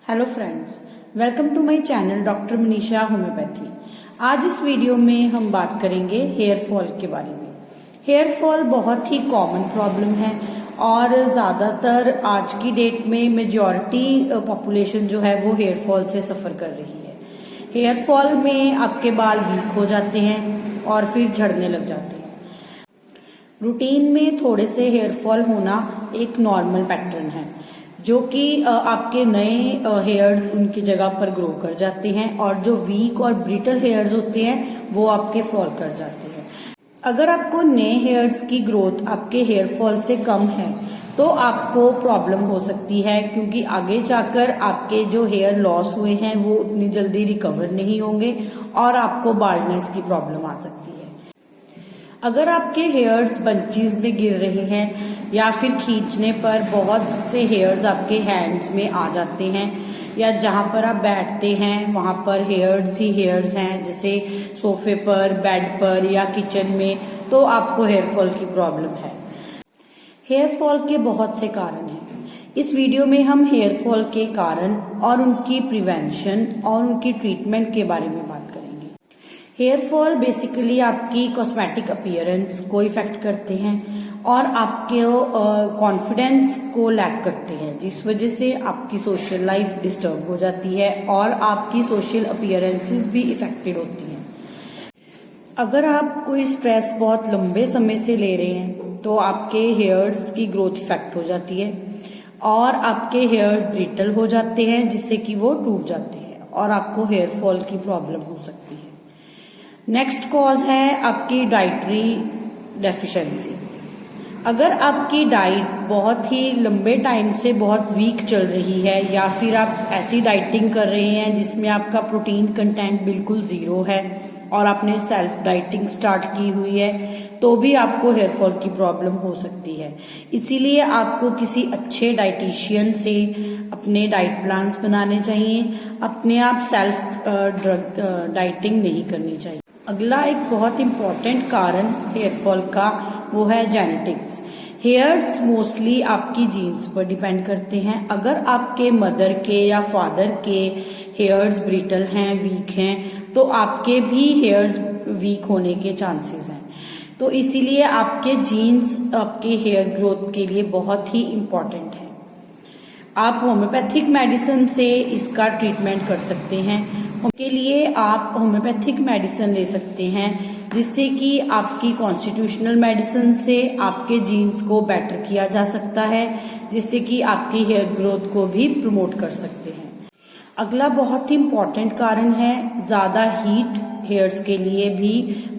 Hello friends, welcome to my channel doctor Manisha homeopathy. आज इस video में हम बात करेंगे हेयर फॉल के बारे में। हेयर फॉल बहुत ही कॉमन प्रॉब्लम है और ज़्यादातर आज की डेट में मेजॉरिटी पॉपुलेशन जो है वो हेयर फॉल से सफ़र कर रही है। हेयर फॉल में आपके बाल वीक हो जाते हैं और फिर झड़ने लग जाते हैं। रूटीन में थोड़े से हेयर फॉल होना एक नॉर्मल पैटर्न है जो कि आपके नए हेयर्स उनकी जगह पर ग्रो कर जाते हैं और जो वीक और ब्रिटल हेयर्स होते हैं वो आपके फॉल कर जाते हैं। अगर आपको नए हेयर्स की ग्रोथ आपके हेयर फॉल से कम है तो आपको प्रॉब्लम हो सकती है, क्योंकि आगे जाकर आपके जो हेयर लॉस हुए हैं वो उतनी जल्दी रिकवर नहीं होंगे और आपको बाल्डनेस की प्रॉब्लम आ सकती है। अगर आपके हेयर्स बंचेस में गिर रहे हैं या फिर खींचने पर बहुत से हेयर्स आपके हैंड्स में आ जाते हैं या जहां पर आप बैठते हैं वहां पर हेयर्स ही हेयर्स हैं, जैसे सोफे पर, बेड पर या किचन में, तो आपको हेयर फॉल की प्रॉब्लम है। हेयर फॉल के बहुत से कारण हैं। इस वीडियो में हम हेयर फॉल के कारण और उनकी प्रिवेंशन और उनकी ट्रीटमेंट के बारे में बात करेंगे। हेयर फॉल बेसिकली आपकी कॉस्मेटिक अपीयरेंस को इफेक्ट करते हैं और आपके कॉन्फिडेंस को लैक करते हैं, जिस वजह से आपकी सोशल लाइफ डिस्टर्ब हो जाती है और आपकी सोशल अपीयरेंसेस भी इफेक्टेड होती हैं। अगर आप कोई स्ट्रेस बहुत लंबे समय से ले रहे हैं तो आपके हेयर्स की ग्रोथ इफेक्ट हो जाती है और आपके हेयर्स ब्रिटल हो जाते हैं, जिससे कि वो टूट जाते हैं और आपको हेयर फॉल की प्रॉब्लम हो सकती है। नेक्स्ट कॉज है आपकी डाइटरी डेफिशिएंसी। अगर आपकी डाइट बहुत ही लंबे टाइम से बहुत वीक चल रही है या फिर आप ऐसी डाइटिंग कर रहे हैं जिसमें आपका प्रोटीन कंटेंट बिल्कुल ज़ीरो है और आपने सेल्फ डाइटिंग स्टार्ट की हुई है, तो भी आपको हेयर फॉल की प्रॉब्लम हो सकती है। इसीलिए आपको किसी अच्छे डाइटिशियन से अपने डाइट प्लान्स बनाने चाहिए। अपने आप सेल्फ डाइटिंग नहीं करनी चाहिए। अगला एक बहुत इम्पॉर्टेंट कारण हेयर फॉल का वो है जेनेटिक्स। हेयर्स मोस्टली आपकी जीन्स पर डिपेंड करते हैं। अगर आपके मदर के या फादर के हेयर्स ब्रिटल हैं, वीक हैं, तो आपके भी हेयर्स वीक होने के चांसेस हैं। तो इसीलिए आपके जीन्स आपके हेयर ग्रोथ के लिए बहुत ही इम्पॉर्टेंट है। आप होम्योपैथिक मेडिसिन से इसका ट्रीटमेंट कर सकते हैं। उसके लिए आप होम्योपैथिक मेडिसिन ले सकते हैं, जिससे कि आपकी कॉन्स्टिट्यूशनल मेडिसिन से आपके जीन्स को बेटर किया जा सकता है, जिससे कि आपकी हेयर ग्रोथ को भी प्रमोट कर सकते हैं। अगला बहुत ही इम्पॉर्टेंट कारण है ज़्यादा हीट हेयर्स के लिए भी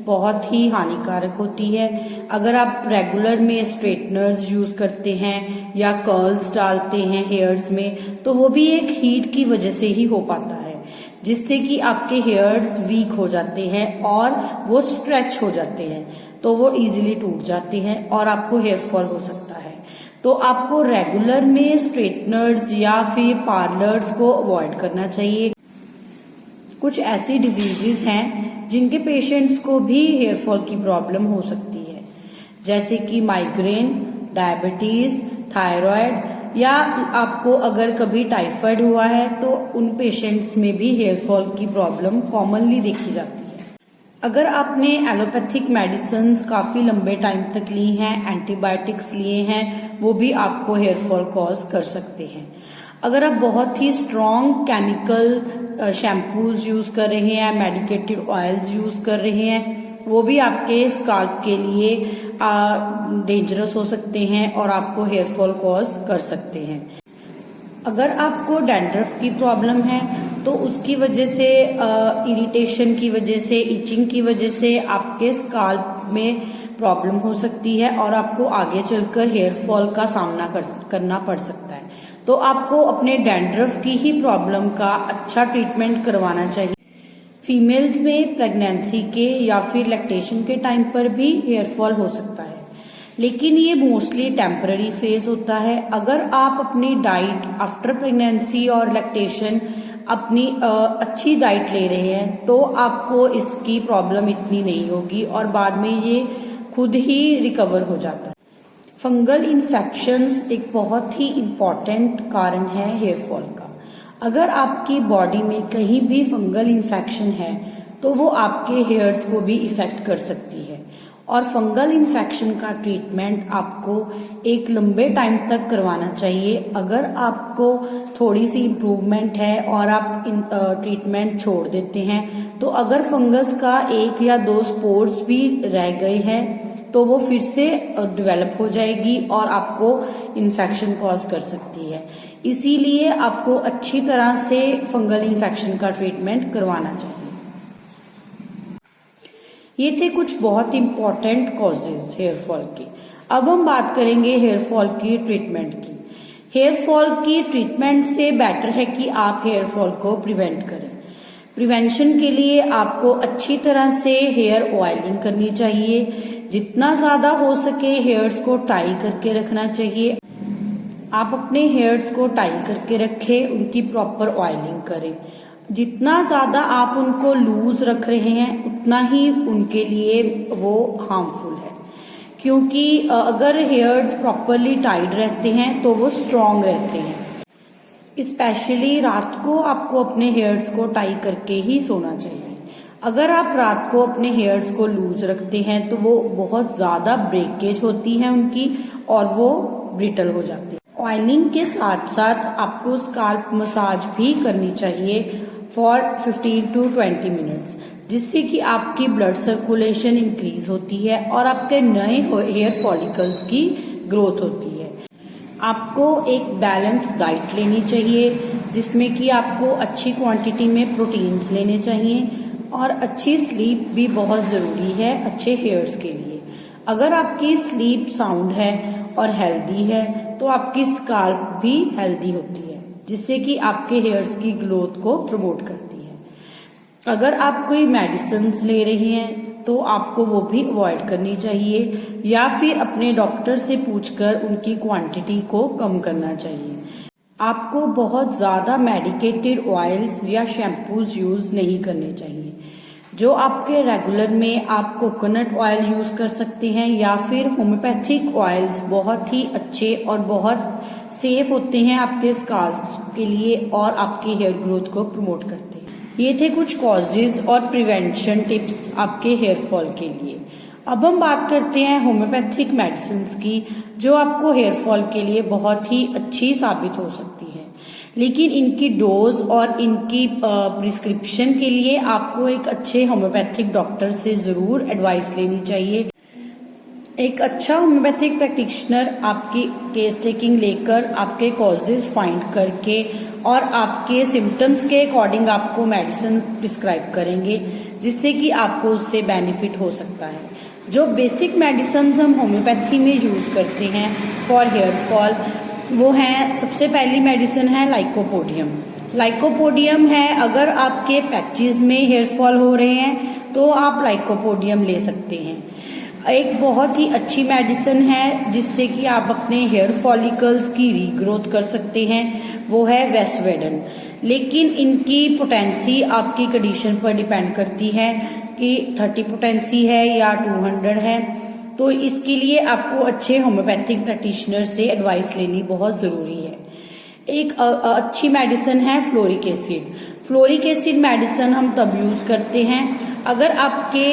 बहुत ही हानिकारक होती है। अगर आप रेगुलर में स्ट्रेटनर्स यूज करते हैं या कर्ल्स डालते हैं हेयर्स में, तो वो भी एक हीट की वजह से ही हो पाता है, जिससे कि आपके हेयर्स वीक हो जाते हैं और वो स्ट्रेच हो जाते हैं, तो वो इजीली टूट जाते हैं और आपको हेयर फॉल हो सकता है। तो आपको रेगुलर में स्ट्रेटनर्स या फिर पार्लर्स को अवॉइड करना चाहिए। कुछ ऐसी डिजीजेस हैं जिनके पेशेंट्स को भी हेयर फॉल की प्रॉब्लम हो सकती है, जैसे कि माइग्रेन, डायबिटीज, थायराइड, या आपको अगर कभी टाइफाइड हुआ है तो उन पेशेंट्स में भी हेयर फॉल की प्रॉब्लम कॉमनली देखी जाती है। अगर आपने एलोपैथिक मेडिसिन काफी लंबे टाइम तक ली हैं, एंटीबायोटिक्स लिए हैं, वो भी आपको हेयर फॉल कॉज कर सकते हैं। अगर आप बहुत ही स्ट्रॉन्ग केमिकल शैम्पूज यूज कर रहे हैं, मेडिकेटेड ऑयल्स यूज कर रहे हैं, वो भी आपके स्काल्प के लिए डेंजरस हो सकते हैं और आपको हेयर फॉल कॉज कर सकते हैं। अगर आपको डैंड्रफ की प्रॉब्लम है तो उसकी वजह से, इरिटेशन की वजह से, इचिंग की वजह से आपके स्काल्प में प्रॉब्लम हो सकती है और आपको आगे चलकर हेयर फॉल का सामना करना पड़ सकता है। तो आपको अपने डैंड्रफ की ही प्रॉब्लम का अच्छा ट्रीटमेंट करवाना चाहिए। फीमेल्स में प्रेगनेंसी के या फिर लैक्टेशन के टाइम पर भी हेयर फॉल हो सकता है, लेकिन ये मोस्टली टेम्पररी फेज होता है। अगर आप अपनी डाइट आफ्टर प्रेगनेंसी और लैक्टेशन अपनी अच्छी डाइट ले रहे हैं तो आपको इसकी प्रॉब्लम इतनी नहीं होगी और बाद में ये खुद ही रिकवर हो जाता है। फंगल इन्फेक्शंस एक बहुत ही इम्पॉर्टेंट कारण है हेयर फॉल का। अगर आपकी बॉडी में कहीं भी फंगल इन्फेक्शन है तो वो आपके हेयर्स को भी इफेक्ट कर सकती है। और फंगल इन्फेक्शन का ट्रीटमेंट आपको एक लंबे टाइम तक करवाना चाहिए। अगर आपको थोड़ी सी इम्प्रूवमेंट है और आप ट्रीटमेंट छोड़ देते हैं तो अगर फंगस का 1 या 2 स्पोर्स भी रह गए हैं तो वो फिर से डेवलप हो जाएगी और आपको इन्फेक्शन कॉज कर सकती है। इसीलिए आपको अच्छी तरह से फंगल इन्फेक्शन का ट्रीटमेंट करवाना चाहिए। ये थे कुछ बहुत इंपॉर्टेंट कॉजेज हेयर फॉल के। अब हम बात करेंगे हेयर फॉल की ट्रीटमेंट की। हेयर फॉल की ट्रीटमेंट से बेटर है कि आप हेयर फॉल को प्रिवेंट करें। प्रिवेंशन के लिए आपको अच्छी तरह से हेयर ऑयलिंग करनी चाहिए। जितना ज्यादा हो सके हेयर्स को टाई करके रखना चाहिए। आप अपने हेयर्स को टाई करके रखें, उनकी प्रॉपर ऑयलिंग करें। जितना ज्यादा आप उनको लूज रख रहे हैं उतना ही उनके लिए वो हार्मफुल है, क्योंकि अगर हेयर्स प्रॉपरली टाइड रहते हैं तो वो स्ट्रांग रहते हैं। स्पेशली रात को आपको अपने हेयर्स को टाई करके ही सोना चाहिए। अगर आप रात को अपने हेयर्स को लूज रखते हैं तो वो बहुत ज्यादा ब्रेकेज होती है उनकी और वो ब्रिटल हो जाती है। ऑयलिंग के साथ साथ आपको स्काल्प मसाज भी करनी चाहिए फॉर 15 to 20 मिनट्स, जिससे कि आपकी ब्लड सर्कुलेशन इंक्रीज होती है और आपके नए हेयर फॉलिकल्स की ग्रोथ होती है। आपको एक बैलेंस डाइट लेनी चाहिए जिसमें कि आपको अच्छी क्वांटिटी में प्रोटीन्स लेने चाहिए और अच्छी स्लीप भी बहुत जरूरी है अच्छे हेयर्स के लिए। अगर आपकी स्लीप साउंड है और हेल्दी है तो आपकी स्काल्प भी हेल्दी होती है, जिससे कि आपके हेयर्स की ग्रोथ को प्रमोट करती है। अगर आप कोई मेडिसिन ले रहे हैं तो आपको वो भी अवॉइड करनी चाहिए या फिर अपने डॉक्टर से पूछकर उनकी क्वांटिटी को कम करना चाहिए। आपको बहुत ज्यादा मेडिकेटेड ऑयल्स या शैम्पूज यूज नहीं करने चाहिए। जो आपके रेगुलर में आप कोकोनट ऑयल यूज कर सकते हैं या फिर होम्योपैथिक ऑयल्स बहुत ही अच्छे और बहुत सेफ होते हैं आपके स्काल्प के लिए और आपकी हेयर ग्रोथ को प्रमोट करते हैं। ये थे कुछ कॉजेज और प्रिवेंशन टिप्स आपके हेयर फॉल के लिए। अब हम बात करते हैं होम्योपैथिक मेडिसिन की, जो आपको हेयर फॉल के लिए बहुत ही अच्छी साबित हो सकती है। लेकिन इनकी डोज और इनकी प्रिस्क्रिप्शन के लिए आपको एक अच्छे होम्योपैथिक डॉक्टर से जरूर एडवाइस लेनी चाहिए। एक अच्छा होम्योपैथिक प्रैक्टिशनर आपकी केस टेकिंग लेकर आपके कॉजेज फाइंड करके और आपके सिम्टम्स के अकॉर्डिंग आपको मेडिसिन प्रिस्क्राइब करेंगे, जिससे कि आपको उससे बेनिफिट हो सकता है। जो बेसिक मेडिसिन हम होम्योपैथी में यूज करते हैं फॉर हेयर फॉल वो है, सबसे पहली मेडिसिन है लाइकोपोडियम। लाइकोपोडियम है, अगर आपके पैचेस में हेयर फॉल हो रहे हैं तो आप लाइकोपोडियम ले सकते हैं। एक बहुत ही अच्छी मेडिसिन है जिससे कि आप अपने हेयर फॉलिकल्स की रीग्रोथ कर सकते हैं, वो है वेस्वेडन। लेकिन इनकी पोटेंसी आपकी कंडीशन पर डिपेंड करती है कि 30 पोटेंसी है या 200 है, तो इसके लिए आपको अच्छे होम्योपैथिक प्रैक्टिशनर से एडवाइस लेनी बहुत जरूरी है। एक अच्छी मेडिसिन है fluoric acid. Fluoric acid medicine हम तब यूज करते हैं अगर आपके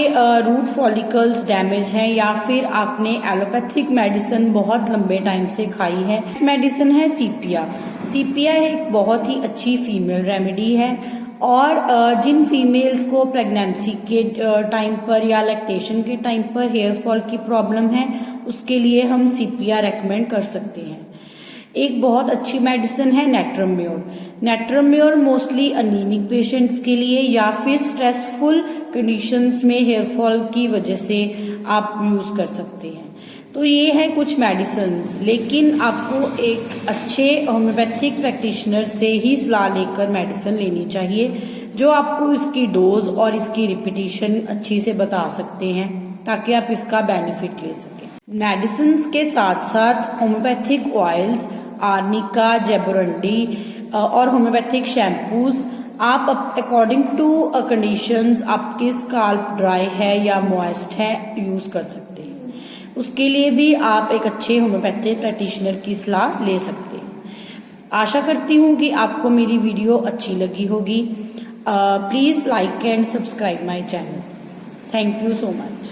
रूट फॉलिकल्स डैमेज है या फिर आपने एलोपैथिक मेडिसिन बहुत लंबे टाइम से खाई है। इस मेडिसिन है सीपिया। सीपिया एक बहुत ही अच्छी फीमेल रेमेडी है और जिन फीमेल्स को प्रेगनेंसी के टाइम पर या लैक्टेशन के टाइम पर हेयर फॉल की प्रॉब्लम है उसके लिए हम सीपिया रेकमेंड कर सकते हैं। एक बहुत अच्छी मेडिसिन है नेट्रम्योर। नेट्रम्योर मोस्टली अनीमिक पेशेंट्स के लिए या फिर स्ट्रेसफुल कंडीशंस में हेयर फॉल की वजह से आप यूज कर सकते हैं। तो ये है कुछ मेडिसिन, लेकिन आपको एक अच्छे होम्योपैथिक प्रैक्टिशनर से ही सलाह लेकर मेडिसिन लेनी चाहिए, जो आपको इसकी डोज और इसकी रिपीटिशन अच्छी से बता सकते हैं ताकि आप इसका बेनिफिट ले सकें। मेडिसिन के साथ साथ होम्योपैथिक ऑयल्स, आर्निका, जेबोरंडी और होम्योपैथिक शैम्पूज आप अकॉर्डिंग टू कंडीशंस, आपकी स्काल्प ड्राई है या मॉइस्ट है, यूज कर सकते हैं। उसके लिए भी आप एक अच्छे होम्योपैथिक प्रैक्टिशनर की सलाह ले सकते हैं। आशा करती हूँ कि आपको मेरी वीडियो अच्छी लगी होगी। Please like and subscribe my channel. Thank you so much.